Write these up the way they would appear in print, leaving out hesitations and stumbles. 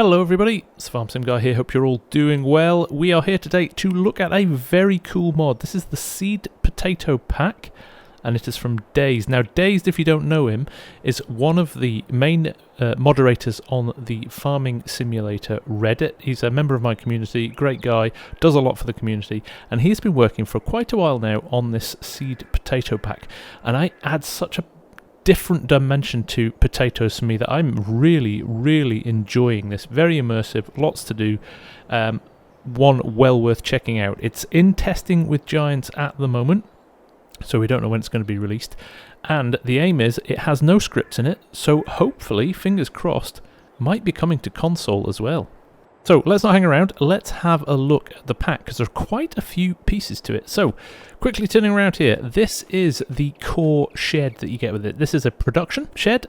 Hello everybody, it's FarmSim guy here, hope you're all doing well. We are here today to look at a very cool mod. This is the Seed Potato Pack, and it is from Dazed. Now Dazed, if you don't know him, is one of the main moderators on the farming simulator Reddit. He's a member of my community, great guy, does a lot for the community, and he's been working for quite a while now on this Seed Potato Pack. And I add such a different dimension to potatoes for me that I'm really enjoying this. Very immersive, lots to do, one well worth checking out. It's in testing with Giants at the moment, so we don't know when it's going to be released, and the aim is it has no scripts in it, so hopefully, fingers crossed, might be coming to console as well. So let's not hang around, let's have a look at the pack, because there are quite a few pieces to it. So, quickly turning around here, this is the core shed that you get with it. This is a production shed,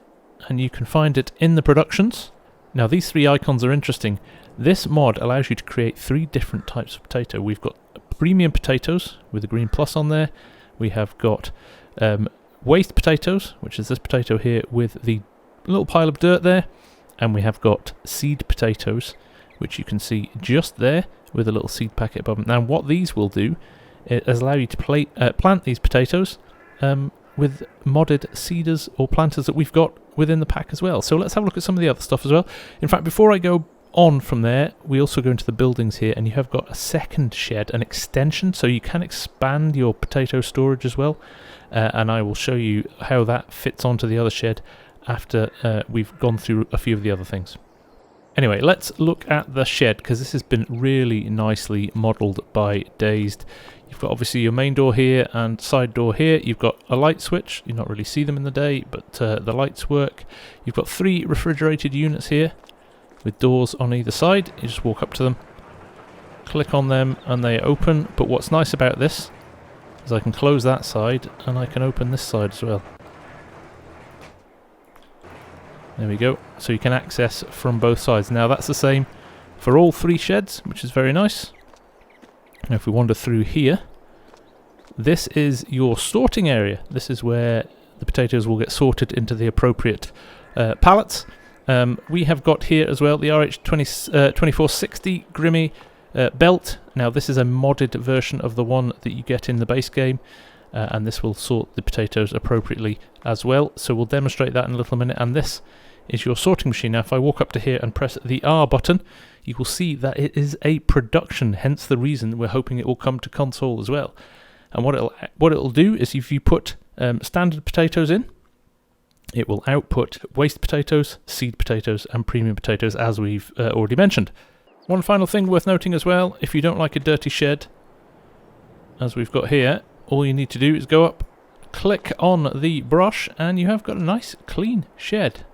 and you can find it in the productions. Now these three icons are interesting. This mod allows you to create three different types of potato. We've got premium potatoes with a green plus on there. We have got waste potatoes, which is this potato here with the little pile of dirt there. And we have got seed potatoes, which you can see just there with a little seed packet above them. Now what these will do is allow you to plant these potatoes with modded seeders or planters that we've got within the pack as well. So let's have a look at some of the other stuff as well. In fact, before I go on from there, we also go into the buildings here, and you have got a second shed, an extension, so you can expand your potato storage as well. And I will show you how that fits onto the other shed after we've gone through a few of the other things. Anyway, let's look at the shed, because this has been really nicely modelled by Dazed. You've got obviously your main door here and side door here. You've got a light switch. You not really see them in the day, but the lights work. You've got three refrigerated units here with doors on either side. You just walk up to them, click on them, and they open. But what's nice about this is I can close that side and I can open this side as well. There we go. So you can access from both sides. Now that's the same for all three sheds, which is very nice. Now if we wander through here, this is your sorting area. This is where the potatoes will get sorted into the appropriate pallets. We have got here as well the RH2460 Grimmy belt. Now this is a modded version of the one that you get in the base game. And this will sort the potatoes appropriately as well. So we'll demonstrate that in a little minute. And this is your sorting machine. Now if I walk up to here and press the R button, you will see that it is a production, hence the reason we're hoping it will come to console as well. And what it'll do is if you put standard potatoes in, it will output waste potatoes, seed potatoes and premium potatoes, as we've already mentioned. One final thing worth noting as well, if you don't like a dirty shed, as we've got here, all you need to do is go up, click on the brush, and you have got a nice clean shed.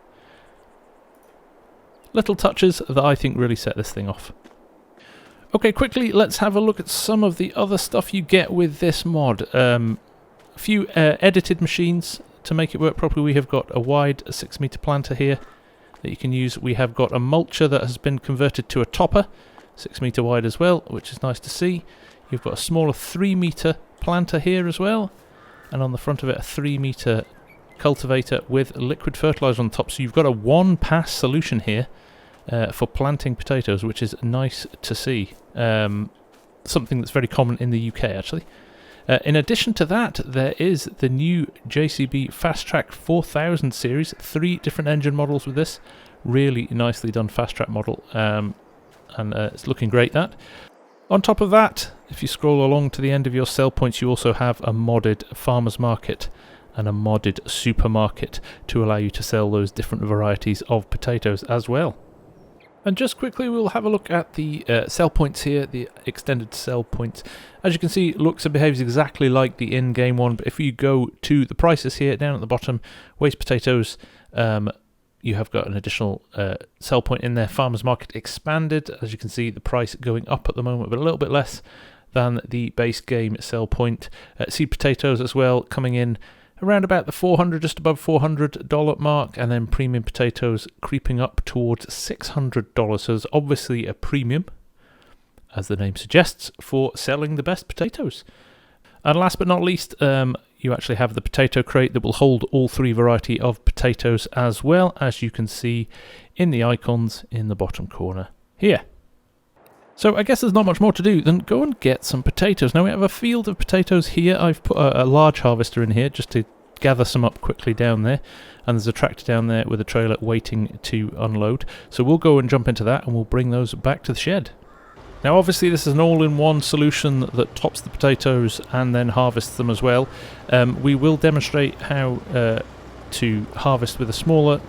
Little touches that I think really set this thing off. Okay, quickly let's have a look at some of the other stuff you get with this mod. A few edited machines to make it work properly. We have got a wide 6-meter planter here that you can use. We have got a mulcher that has been converted to a topper, 6-meter wide as well, which is nice to see. You've got a smaller 3-meter planter here as well, and on the front of it a 3-meter cultivator with liquid fertilizer on the top. So you've got a one-pass solution here for planting potatoes, which is nice to see. Something that's very common in the UK actually. In addition to that, there is the new JCB Fast Track 4000 series, 3 different engine models with this. Really nicely done Fast Track model, and it's looking great, that. On top of that, if you scroll along to the end of your sell points, you also have a modded farmer's market and a modded supermarket to allow you to sell those different varieties of potatoes as well. And just quickly, we'll have a look at the sell points here, the extended sell points. As you can see, it looks and behaves exactly like the in-game one, but if you go to the prices here, down at the bottom, waste potatoes, you have got an additional sell point in there. Farmers Market expanded. As you can see, the price going up at the moment, but a little bit less than the base game sell point. Seed potatoes as well, coming in around about the $400, just above $400 mark, and then premium potatoes creeping up towards $600. So there's obviously a premium, as the name suggests, for selling the best potatoes. And last but not least, you actually have the potato crate that will hold all 3 variety of potatoes, as well as you can see in the icons in the bottom corner here. So I guess there's not much more to do than go and get some potatoes. Now we have a field of potatoes here. I've put a large harvester in here just to gather some up quickly down there, and there's a tractor down there with a trailer waiting to unload. So we'll go and jump into that and we'll bring those back to the shed. Now obviously this is an all-in-one solution that tops the potatoes and then harvests them as well. We will demonstrate how to harvest with a smaller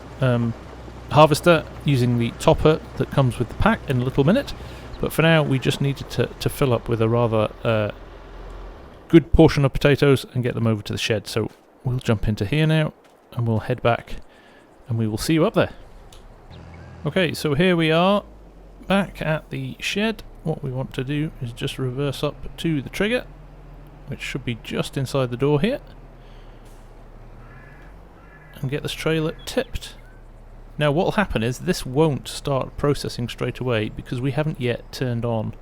harvester using the topper that comes with the pack in a little minute. But for now, we just needed to fill up with a rather good portion of potatoes and get them over to the shed. So we'll jump into here now, and we'll head back, and we will see you up there. Okay, so here we are, back at the shed. What we want to do is just reverse up to the trigger, which should be just inside the door here, and get this trailer tipped. Now what will happen is this won't start processing straight away because we haven't yet turned on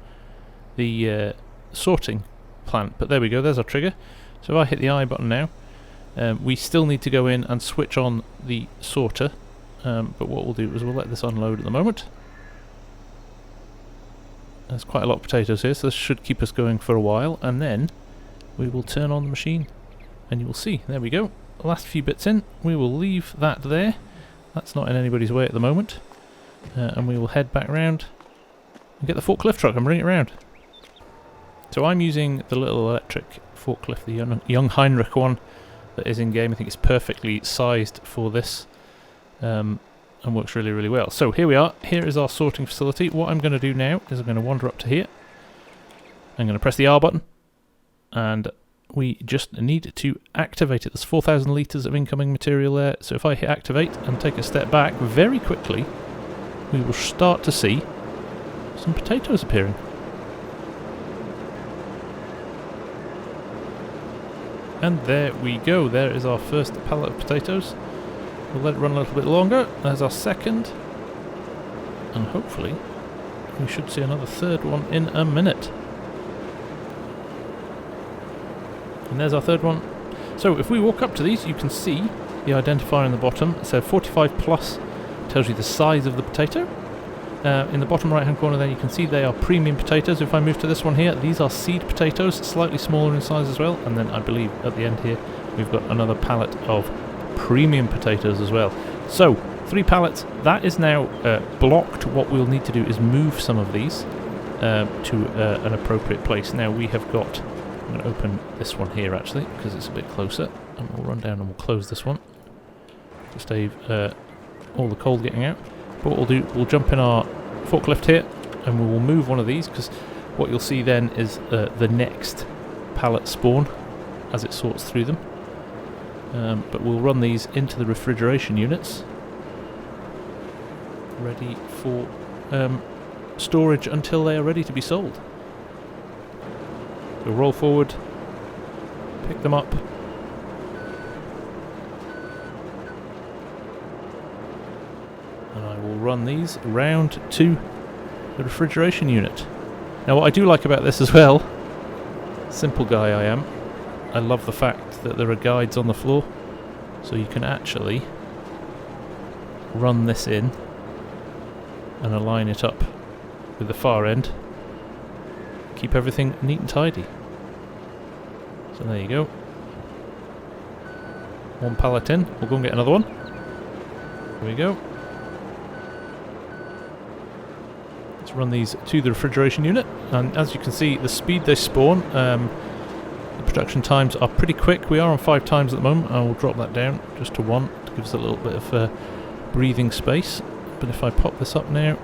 the sorting plant. But there we go, there's our trigger. So if I hit the I button now, we still need to go in and switch on the sorter. But what we'll do is we'll let this unload at the moment. There's quite a lot of potatoes here, so this should keep us going for a while. And then we will turn on the machine and you will see, there we go. The last few bits in, we will leave that there. That's not in anybody's way at the moment. And we will head back round and get the forklift truck and bring it round. So I'm using the little electric forklift, the young Heinrich one that is in game. I think it's perfectly sized for this and works really, really well. So here we are. Here is our sorting facility. What I'm going to do now is I'm going to wander up to here. I'm going to press the R button and we just need to activate it. There's 4,000 litres of incoming material there, so if I hit activate and take a step back, very quickly we will start to see some potatoes appearing. And there we go, there is our first pallet of potatoes. We'll let it run a little bit longer. There's our second, and hopefully we should see another third one in a minute. And there's our third one. So if we walk up to these, you can see the identifier in the bottom. It says 45 plus, tells you the size of the potato. In the bottom right hand corner there you can see they are premium potatoes. If I move to this one here, these are seed potatoes, slightly smaller in size as well. And then I believe at the end here we've got another pallet of premium potatoes as well. So 3 pallets, that is now blocked. What we'll need to do is move some of these to an appropriate place. Now we have got, I'm going to open this one here actually because it's a bit closer, and we'll run down and we'll close this one to save all the cold getting out. But what we'll do, we'll jump in our forklift here and we will move one of these, because what you'll see then is the next pallet spawn as it sorts through them. But we'll run these into the refrigeration units ready for storage until they are ready to be sold. So roll forward, pick them up, and I will run these round to the refrigeration unit. Now what I do like about this as well, simple guy I am, I love the fact that there are guides on the floor, so you can actually run this in and align it up with the far end, keep everything neat and tidy. So there you go. One pallet in, we'll go and get another one. There we go. Let's run these to the refrigeration unit, and as you can see, the speed they spawn, the production times are pretty quick. We are on 5 times at the moment. I will drop that down just to 1 to give us a little bit of breathing space. But if I pop this up now,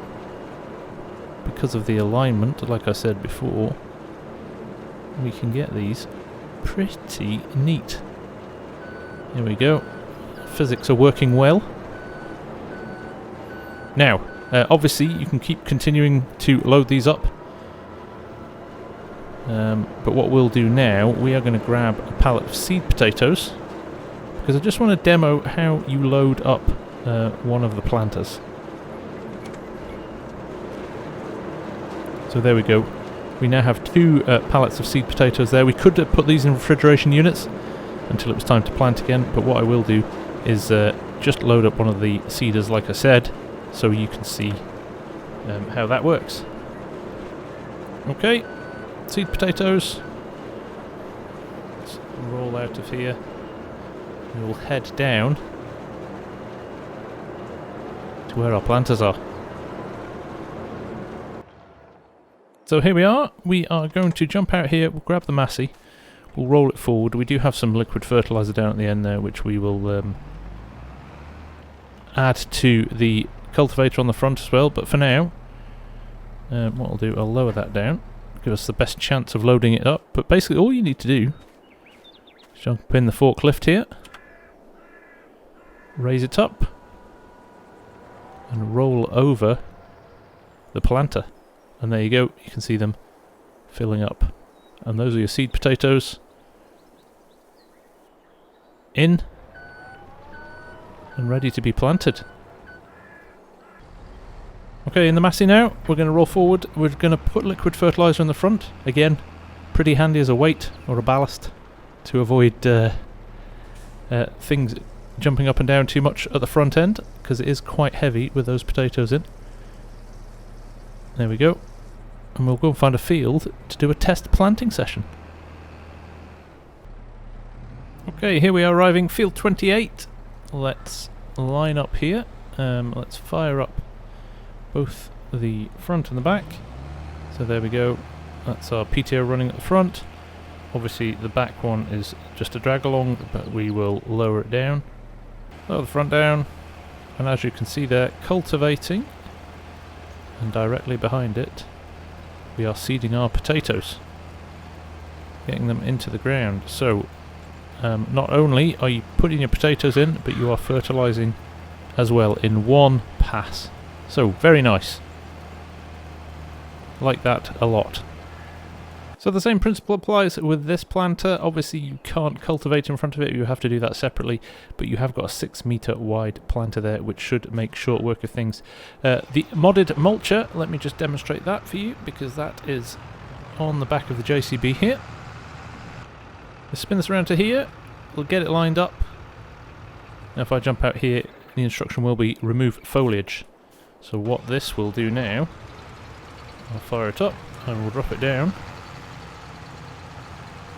because of the alignment, like I said before, we can get these pretty neat. Here we go. Physics are working well. Now, obviously you can keep continuing to load these up. But what we'll do now, we are going to grab a pallet of seed potatoes, because I just want to demo how you load up one of the planters. So there we go. We now have 2 pallets of seed potatoes there. We could put these in refrigeration units, until it was time to plant again, but what I will do is just load up one of the seeders like I said, so you can see how that works. Okay, seed potatoes. Let's roll out of here. We'll head down to where our planters are. So here we are. We are going to jump out here, we'll grab the Massey, we'll roll it forward. We do have some liquid fertilizer down at the end there, which we will add to the cultivator on the front as well, but for now, what I'll do, I'll lower that down, give us the best chance of loading it up. But basically all you need to do is jump in the forklift here, raise it up, and roll over the planter. And there you go, you can see them filling up. And those are your seed potatoes. In and ready to be planted. Okay, in the Massey now, we're going to roll forward. We're going to put liquid fertilizer in the front. Again, pretty handy as a weight or a ballast to avoid things jumping up and down too much at the front end, because it is quite heavy with those potatoes in. There we go. And we'll go and find a field to do a test planting session. Okay, here we are arriving, field 28. Let's line up here. Let's fire up both the front and the back. So there we go. That's our PTO running at the front. Obviously the back one is just a drag along, but we will lower it down. Lower the front down. And as you can see there, cultivating. And directly behind it, we are seeding our potatoes, getting them into the ground. So not only are you putting your potatoes in, but you are fertilizing as well in one pass. So very nice. Like that a lot. So the same principle applies with this planter. Obviously you can't cultivate in front of it, you have to do that separately, but you have got a 6 meter wide planter there, which should make short work of things. The Modded Mulcher, let me just demonstrate that for you, because that is on the back of the JCB here. Let's spin this around to here, we'll get it lined up. Now if I jump out here, the instruction will be remove foliage. So what this will do now, I'll fire it up and we'll drop it down.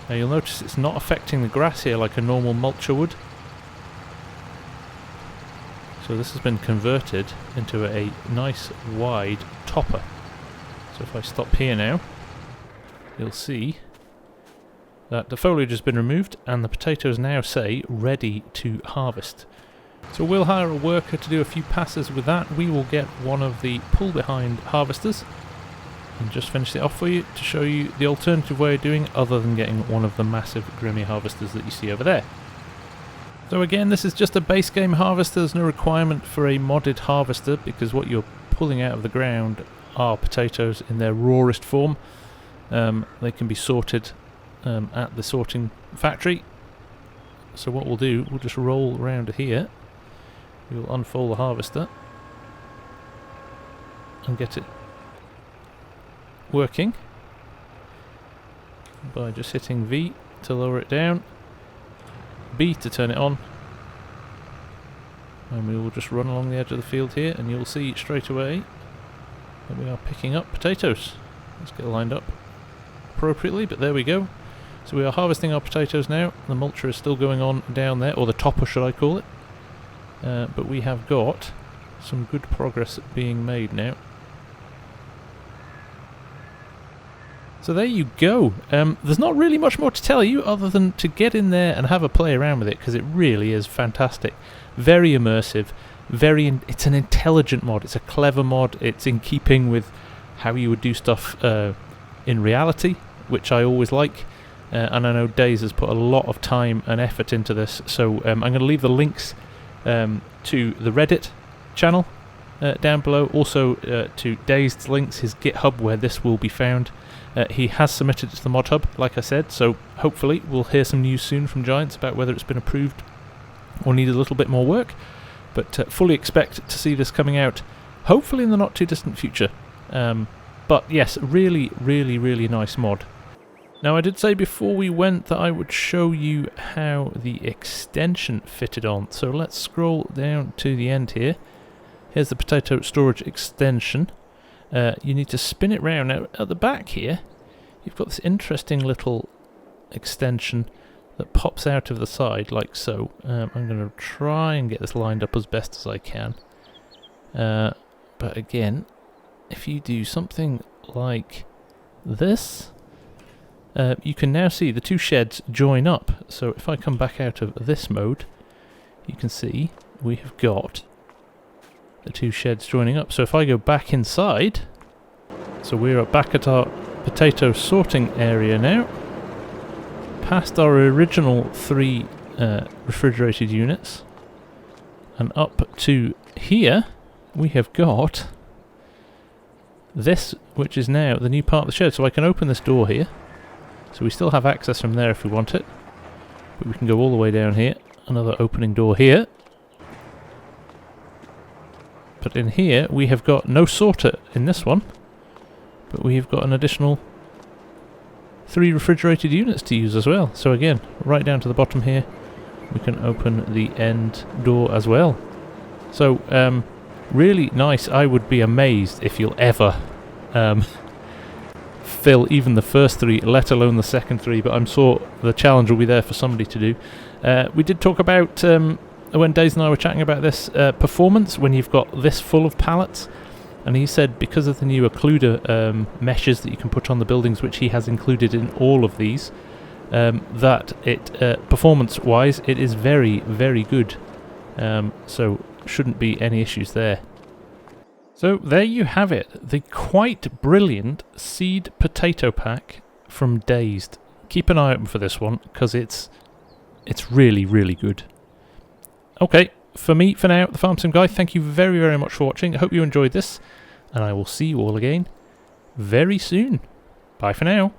Now you'll notice it's not affecting the grass here like a normal mulcher would. So this has been converted into a nice wide topper. So if I stop here now, you'll see that the foliage has been removed and the potatoes now say ready to harvest. So we'll hire a worker to do a few passes with that. We will get one of the pull behind harvesters and just finish it off for you to show you the alternative way of doing, other than getting one of the massive Grimmy harvesters that you see over there. So again, this is just a base game harvester. There's no requirement for a modded harvester, because what you're pulling out of the ground are potatoes in their rawest form. They can be sorted at the sorting factory. So what we'll do, we'll just roll around here. We'll unfold the harvester and get it working by just hitting V to lower it down, B to turn it on, and we will just run along the edge of the field here, and you'll see straight away that we are picking up potatoes. Let's get lined up appropriately, but there we go. So we are harvesting our potatoes now. The mulcher is still going on down there, or the topper should I call it, but we have got some good progress being made now. So there you go. There's not really much more to tell you other than to get in there and have a play around with it, because it really is fantastic. Very immersive, it's an intelligent mod, it's a clever mod, it's in keeping with how you would do stuff in reality, which I always like. And I know Dazed has put a lot of time and effort into this, so I'm going to leave the links to the Reddit channel down below, also to Dazed's links, his GitHub, where this will be found. He has submitted it to the ModHub, like I said, so hopefully we'll hear some news soon from Giants about whether it's been approved or needed a little bit more work, but fully expect to see this coming out hopefully in the not too distant future. But yes, really nice mod. Now I did say before we went that I would show you how the extension fitted on. So let's scroll down to the end here. Here's the potato storage extension. You need to spin it round. Now at the back here, you've got this interesting little extension that pops out of the side like so. I'm going to try and get this lined up as best as I can. But again, if you do something like this, you can now see the two sheds join up. So if I come back out of this mode, you can see we have got the two sheds joining up. So if I go back inside, so we're back at our potato sorting area now, past our original 3 refrigerated units, and up to here we have got this, which is now the new part of the shed. So I can open this door here, so we still have access from there if we want it, but we can go all the way down here, another opening door here. But in here we have got no sorter in this one, but we have got an additional 3 refrigerated units to use as well. So again, right down to the bottom here, we can open the end door as well. So really nice. I would be amazed if you'll ever fill even the first 3, let alone the second 3, but I'm sure the challenge will be there for somebody to do. We did talk about, when Dazed and I were chatting about this, performance when you've got this full of pallets, and he said because of the new occluder meshes that you can put on the buildings, which he has included in all of these, that it performance-wise it is very, very good. So shouldn't be any issues there. So there you have it, the quite brilliant seed potato pack from Dazed. Keep an eye open for this one, because it's really, really good. Okay, for me, for now, the FarmSim guy, thank you very, very much for watching. I hope you enjoyed this, and I will see you all again very soon. Bye for now.